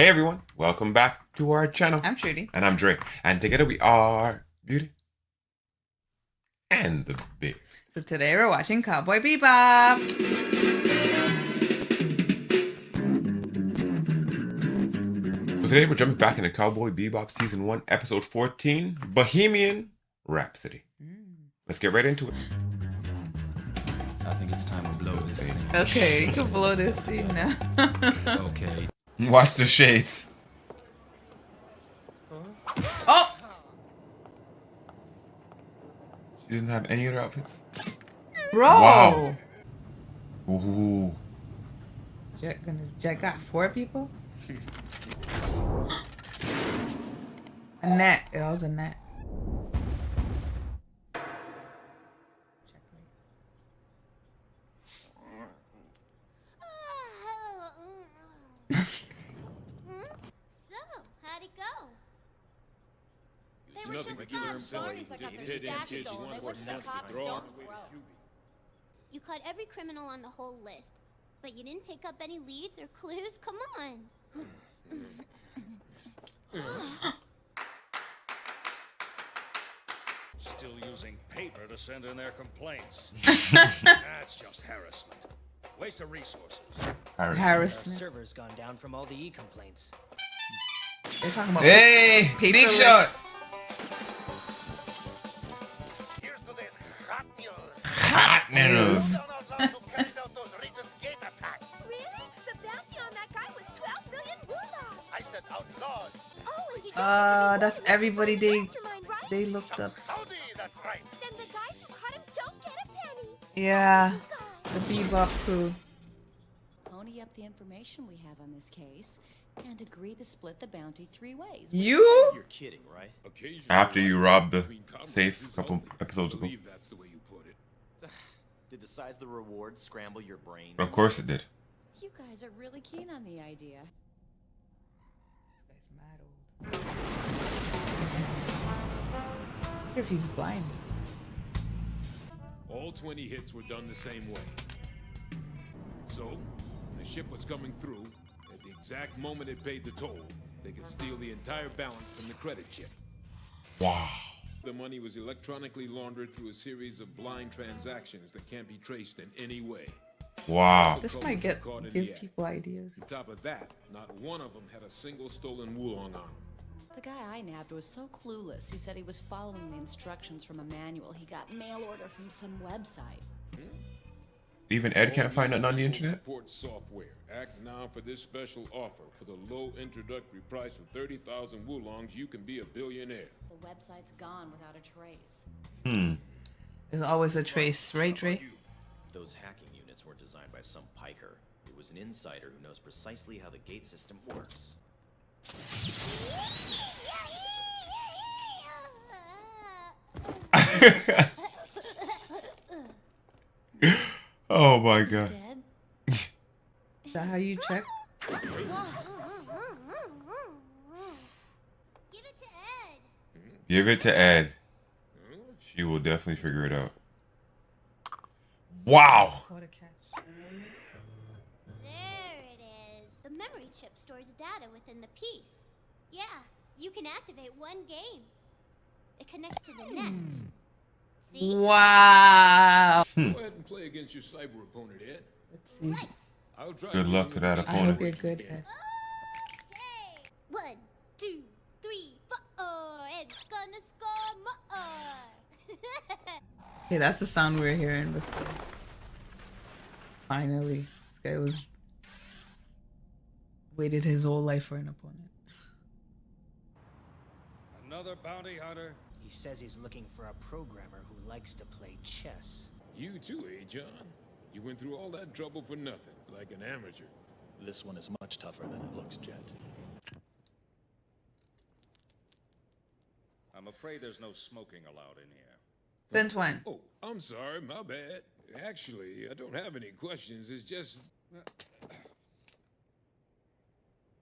Hey everyone, welcome back to our channel. I'm Shruti. And I'm Dre. And together we are Beauty and the Beast. So today we're watching Cowboy Bebop. So today we're jumping back into Cowboy Bebop Season 1, Episode 14, Bohemian Rhapsody. Let's get right into it. I think it's time to blow this thing. Okay, you can blow this scene now. Okay. Watch the shades. Oh! She doesn't have any other outfits? Bro! Wow. Ooh. Jack got 4 people? A net. It was a net. So, how'd it go? They were just bad stories that got their stash stolen. They were the cops don't grow. You caught every criminal on the whole list, but you didn't pick up any leads or clues? Come on. Still using paper to send in their complaints. That's just harassment. Waste of resources. Harassment. Server's gone down from all the e-complaints. They're talking about Hey! Big paperless. shot! Here's today's hot news. Hot news. Down outlaws who carried out those recent gate attacks. Really? The bounty on that guy was 12 million woolah. I said outlaws. Oh, and you don't That's everybody mastermind, right? they looked up. Howdy, that's right. Then the guys who caught him don't get a penny. Yeah, You guys. the Bebop crew. Pony up the information we have on this case and agree to split the bounty 3 ways. You? You're kidding, right? After you robbed the safe a couple episodes ago. That's the way you put it. Did the size of the reward scramble your brain? Of course it did. You guys are really keen on the idea. This guy's mad old. I wonder if he's blind. All 20 hits were done the same way. So, when the ship was coming through, at the exact moment it paid the toll, they could steal the entire balance from the credit check. Wow. The money was electronically laundered through a series of blind transactions that can't be traced in any way. Wow. This might give people ideas. On top of that, not one of them had a single stolen Wulong on them. The guy I nabbed was so clueless. He said he was following the instructions from a manual he got mail order from some website. Even Ed can't find nothing on the internet? Support software. Act now for this special offer. For the low introductory price of 30,000 Wulongs, you can be a billionaire. The website's gone without a trace. There's always a trace, right, Dre? Those hacking units weren't designed by some piker. It was an insider who knows precisely how the gate system works. Oh my god. Dead? Is that how you check? Give it to Ed. Give it to Ed. She will definitely figure it out. Wow. What a catch. There it is. The memory chip stores data within the piece. Yeah, you can activate one game. It connects to the net. See? Wow. Go ahead and play against your cyber opponent, Ed. Let's see. Right. I'll try Good luck to that I hope opponent. you're good, Ed. Okay. 1, 2, 3, 4. Ed's gonna score more. Okay, that's the sound we were hearing before. Finally. This guy was waited his whole life for an opponent. Another bounty hunter. He says he's looking for a programmer who likes to play chess. You too, eh, John? You went through all that trouble for nothing, like an amateur. This one is much tougher than it looks, Jet. I'm afraid there's no smoking allowed in here. Since when? Oh, I'm sorry, my bad. Actually, I don't have any questions. It's just...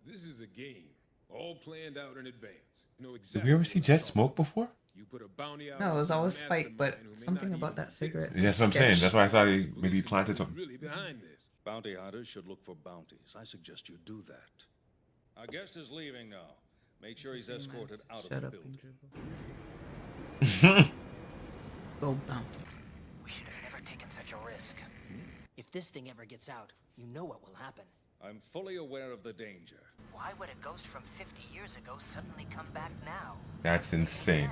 This is a game, all planned out in advance. Know exactly Did we ever see Jet smoke before? You put a bounty out No, it was on always some Spike, but mastermind who may something not about even that exist. cigarette. That's what I'm saying. sketch. That's why I thought he maybe Listen, planted who's something. really behind this? Bounty hunters should look for bounties. I suggest you do that. Our guest is leaving now. Make sure he's escorted out of Shut the up building. and dribble. Go bump. We should have never taken such a risk. If this thing ever gets out, you know what will happen. I'm fully aware of the danger. Why would a ghost from 50 years ago suddenly come back now? That's insane.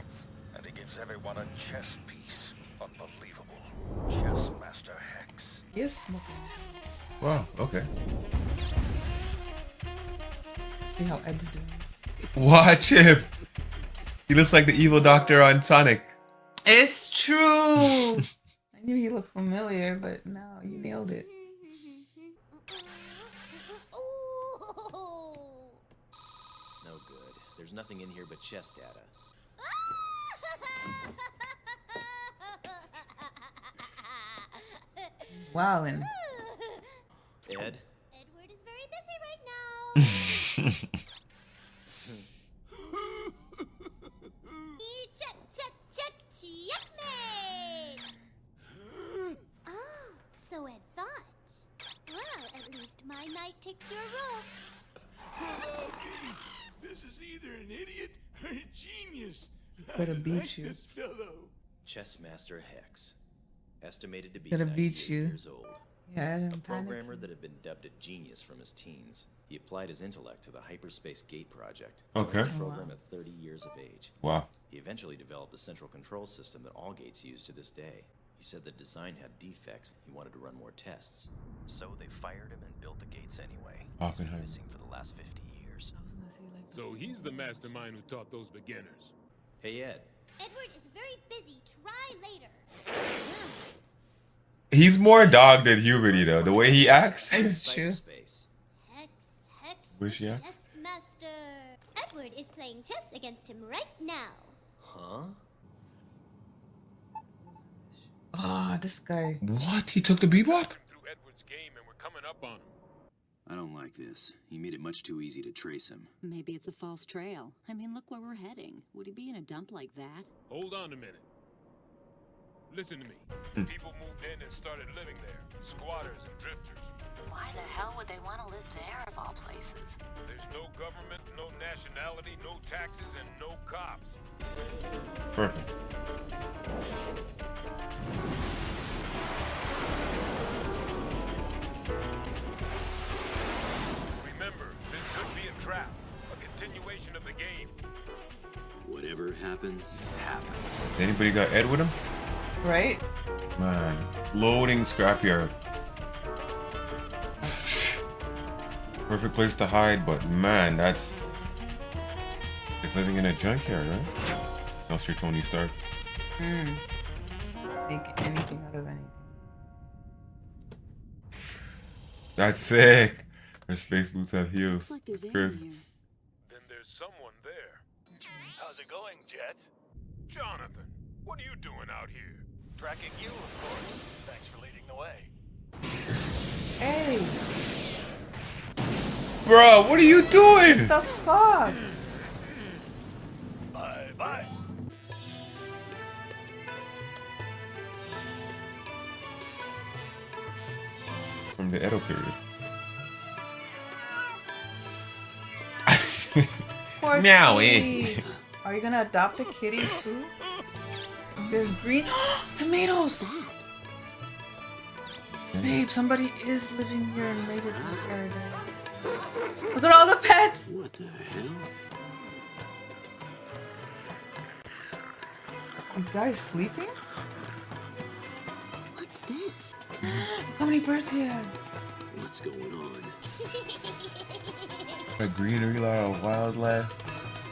And he gives everyone a chess piece. Unbelievable. Chess Master Hex. Yes, smoking. Wow, okay. See how Ed's doing. Watch him. He looks like the evil doctor on Sonic. It's true. I knew he looked familiar, but no, you nailed it. No good. There's nothing in here but chess data. Wow, and Ed? Edward is very busy right now. Check, check, check, checkmate! Oh, so Ed thought. Well, at least my knight takes your role. This is either an idiot or a genius. Gotta beat you. This fellow. Chess Master Hex. Estimated to be Gotta 98 beat you. years old. yeah, A I'm programmer panicking. that had been dubbed a genius from his teens. He applied his intellect to the Hyperspace Gate project. Okay. The program at 30 years of age. Wow. He eventually developed a central control system that all gates use to this day. He said the design had defects. He wanted to run more tests. So they fired him and built the gates anyway. He's been Oppenheimer. missing for the last 50 years. I was gonna say like So he's the mastermind who taught those beginners. Hey, Ed. Edward is very busy. Try later. He's more dog than human, you know. The way he acts. It's true. Cyberspace. Hex, Hex, Wish the ya? chess master. Edward is playing chess against him right now. Huh? Ah, this guy. What? He took the bebop? Through Edward's game and we're coming up on him. I don't like this. He made it much too easy to trace him. Maybe it's a false trail. I mean, look where we're heading. Would he be in a dump like that? Hold on a minute. Listen to me. People moved in and started living there. Squatters and drifters. Why the hell would they want to live there of all places? There's no government, no nationality, no taxes, and no cops. Perfect. Remember, this could be a trap, a continuation of the game. Whatever happens, happens. Anybody got Ed with him? Right? Man, floating scrapyard. Perfect place to hide, but man, that's like living in a junkyard, right? Unless you're Tony Stark. Make anything out of anything. That's sick. Her space boots have heels. Looks like there's air Crazy. in here. Then there's someone there. How's it going, Jet? Jonathan, what are you doing out here? Tracking you, of course. Thanks for leading the way. Hey, Bro, what are you doing? the fuck? Bye-bye. From the Edo period. Poor Meowie. kitty. Are you gonna adopt a kitty too? There's green tomatoes. Babe, somebody is living here and made it in paradise. Look at all the pets. What the hell? You guys sleeping? What's this? How many birds he has? What's going on? A greenery, a lot of wildlife.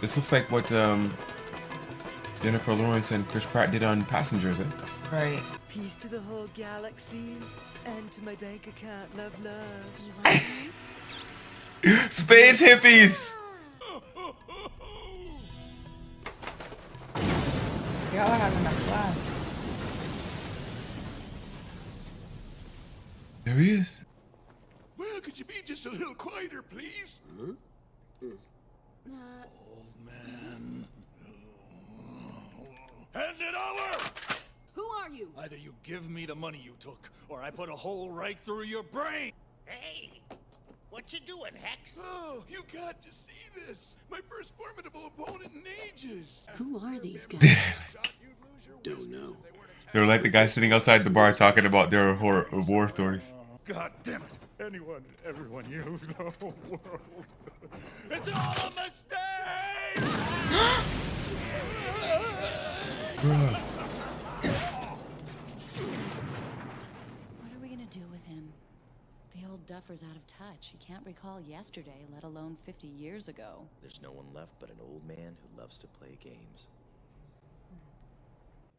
This looks like what Jennifer Lawrence and Chris Pratt did on Passengers, eh? Right. Peace to the whole galaxy and to my bank account. Love, love. Space hippies! Y'all are having a blast. There he is. Well, could you be just a little quieter, please? Old man. Hand it over! Who are you? Either you give me the money you took, or I put a hole right through your brain. Hey! What you doing, Hex? Oh, you got to see this. My first formidable opponent in ages. Who are these guys? Don't know. They were like the guys sitting outside the bar talking about their horror war stories. God damn it. Anyone, everyone, you, the whole world. It's all a mistake! What are we gonna do with him? The old duffer's out of touch. He can't recall yesterday, let alone 50 years ago. There's no one left but an old man who loves to play games.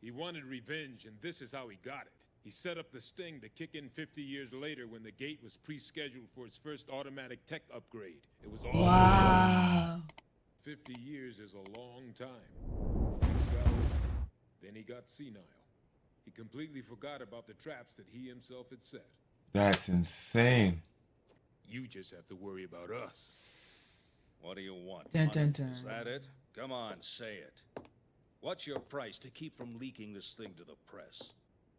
He wanted revenge, and this is how he got it. He set up the sting to kick in 50 years later when the gate was pre-scheduled for its first automatic tech upgrade. It was all Wow. 50 years is a long time. He's got old, then he got senile. He completely forgot about the traps that he himself had set. That's insane. You just have to worry about us. What do you want? Dun, dun, money? dun. Is that it? Come on, say it. What's your price to keep from leaking this thing to the press?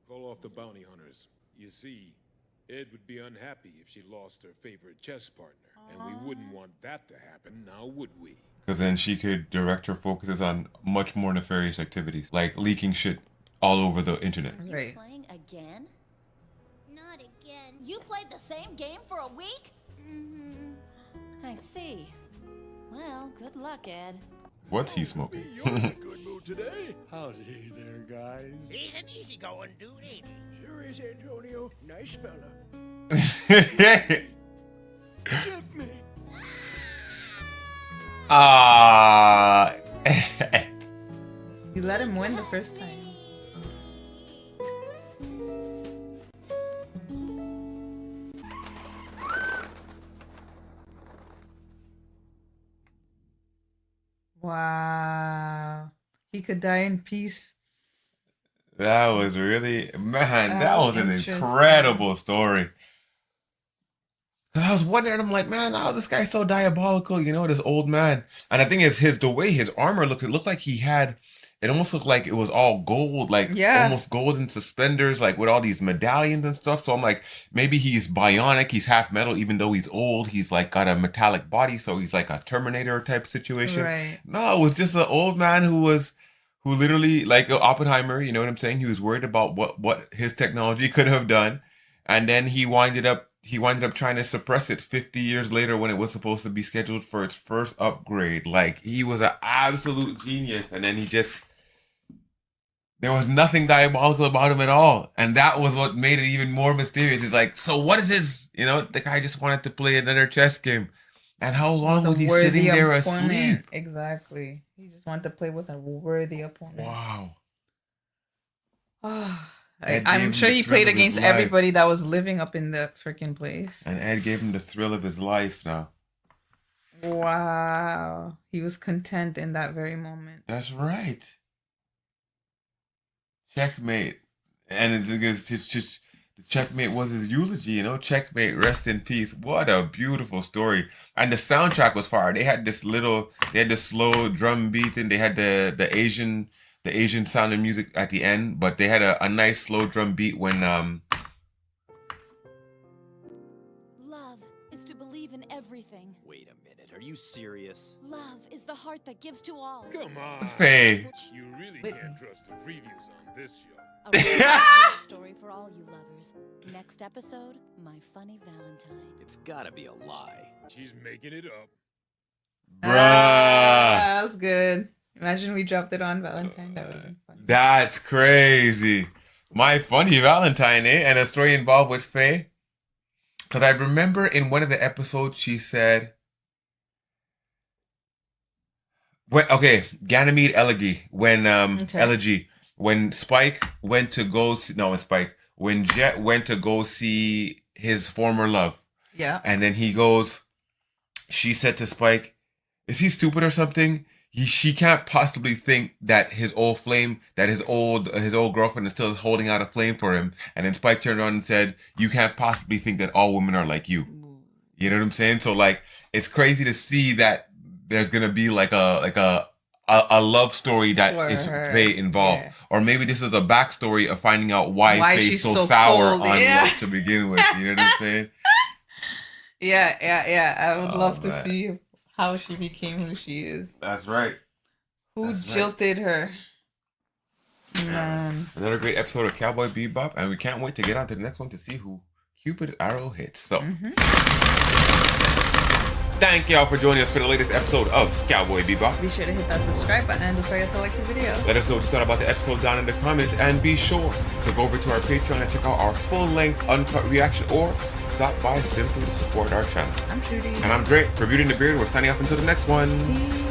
Call off the bounty hunters. You see, Ed would be unhappy if she lost her favorite chess partner. And we wouldn't want that to happen, now would we? Because then she could direct her focuses on much more nefarious activities, like leaking shit all over the internet. Are you Right. playing again? Not again. You played the same game for a week? Mm-hmm. I see. Well, good luck, Ed. What's he smoking? You're in a good mood today. Howdy there, guys. He's an easygoing dude, ain't he? Sure is, Antonio. Nice fella. Checkmate. Ah. You let him win the first time. Wow. He could die in peace. That was really, man, that was an Interesting. incredible story. 'Cause I was wondering, I'm like, man, how this guy's so diabolical, you know, this old man. And I think it's the way his armor looked, it looked like it almost looked like it was all gold, like Yeah. almost golden suspenders, like with all these medallions and stuff. So I'm like, maybe he's bionic, he's half metal, even though he's old, he's like got a metallic body, so he's like a Terminator type situation. Right. No, it was just an old man who literally, like Oppenheimer, you know what I'm saying? He was worried about what his technology could have done. And then he winded up trying to suppress it 50 years later when it was supposed to be scheduled for its first upgrade. Like, he was an absolute genius. And then there was nothing diabolical about him at all. And that was what made it even more mysterious. It's like, so what is his, the guy just wanted to play another chess game. And how long was he sitting there asleep? Exactly. He just wanted to play with a worthy opponent. Wow. I'm gave him sure the he thrill played of his against life. everybody that was living up in the freaking place. And Ed gave him the thrill of his life now. Wow. He was content in that very moment. That's right. Checkmate. And the thing is, it's just the checkmate was his eulogy, checkmate, rest in peace. What a beautiful story. And the soundtrack was fire. They had this slow drum beat, and they had the Asian sound and music at the end, but they had a nice slow drum beat when Love is to believe in everything. Wait a minute, are you serious? Love is the heart that gives to all. Come on. Faye. You really Wait. can't trust the previews on this show. A really good story for all you lovers. Next episode, My Funny Valentine. It's gotta be a lie. She's making it up. bruh. That was good. Imagine we dropped it on Valentine. That would have been fun. That's crazy. My Funny Valentine, eh? And a story involved with Faye. Because I remember in one of the episodes she said, Ganymede Elegy, when Spike went to go see, when Jet went to go see his former love. Yeah. And then she said to Spike, is he stupid or something? She can't possibly think that his old girlfriend is still holding out a flame for him. And then Spike turned around and said, you can't possibly think that all women are like you. You know what I'm saying? So like, it's crazy to see that there's gonna be like a love story that is Faye involved. Yeah. Or maybe this is a backstory of finding out why Faye's she's so so sour cold, on yeah. love to begin with. You know what I'm saying? Yeah. I would love to man. see how she became who she is. That's right. Who That's right. jilted her? Man. Another great episode of Cowboy Bebop, and we can't wait to get on to the next one to see who Cupid Arrow hits. So, thank y'all for joining us for the latest episode of Cowboy Bebop. Be sure to hit that subscribe button and don't forget to like the video. Let us know what you thought about the episode down in the comments, and be sure to go over to our Patreon and check out our full-length uncut reaction, or stop by simply to support our channel. I'm Shruti. And I'm Dre. For Beauty and the Beard, we're signing off until the next one. Peace.